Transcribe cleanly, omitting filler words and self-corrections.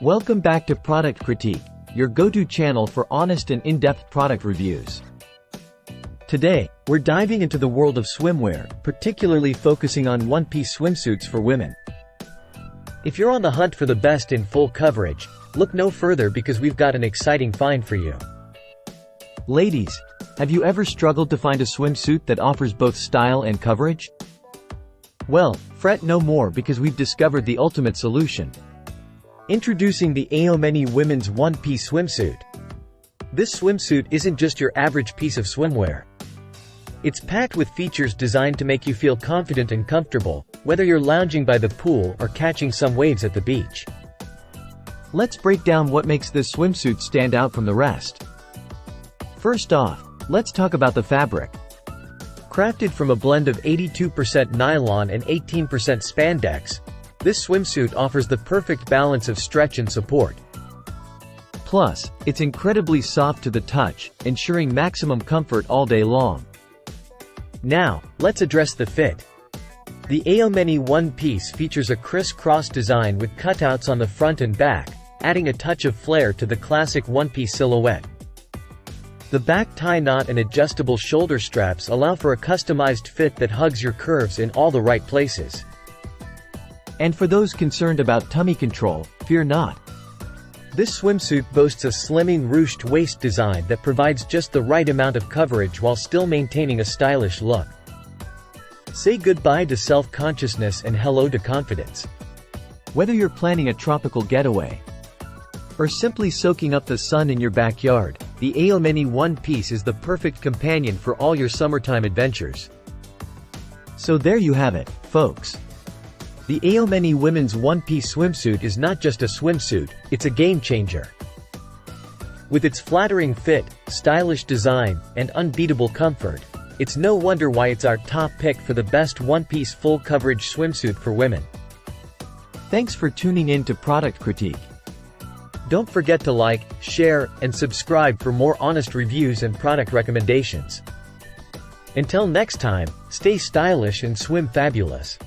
Welcome back to Product Critique, your go-to channel for honest and in-depth product reviews. Today, we're diving into the world of swimwear, particularly focusing on one-piece swimsuits for women. If you're on the hunt for the best in full coverage, look no further because we've got an exciting find for you. Ladies, have you ever struggled to find a swimsuit that offers both style and coverage? Well, fret no more because we've discovered the ultimate solution. Introducing the Eomenie women's one-piece swimsuit. This swimsuit isn't just your average piece of swimwear. It's packed with features designed to make you feel confident and comfortable, whether you're lounging by the pool or catching some waves at the beach. Let's break down what makes this swimsuit stand out from the rest. First off, let's talk about the fabric. Crafted from a blend of 82% nylon and 18% spandex, this swimsuit offers the perfect balance of stretch and support. Plus, it's incredibly soft to the touch, ensuring maximum comfort all day long. Now, let's address the fit. The Eomenie one-piece features a criss-cross design with cutouts on the front and back, adding a touch of flair to the classic one-piece silhouette. The back tie knot and adjustable shoulder straps allow for a customized fit that hugs your curves in all the right places. And for those concerned about tummy control, fear not. This swimsuit boasts a slimming ruched waist design that provides just the right amount of coverage while still maintaining a stylish look. Say goodbye to self-consciousness and hello to confidence. Whether you're planning a tropical getaway or simply soaking up the sun in your backyard, the Eomenie one-piece is the perfect companion for all your summertime adventures. So there you have it, folks. The Eomenie women's one-piece swimsuit is not just a swimsuit, it's a game-changer. With its flattering fit, stylish design, and unbeatable comfort, it's no wonder why it's our top pick for the best one-piece full-coverage swimsuit for women. Thanks for tuning in to Product Critique. Don't forget to like, share, and subscribe for more honest reviews and product recommendations. Until next time, stay stylish and swim fabulous.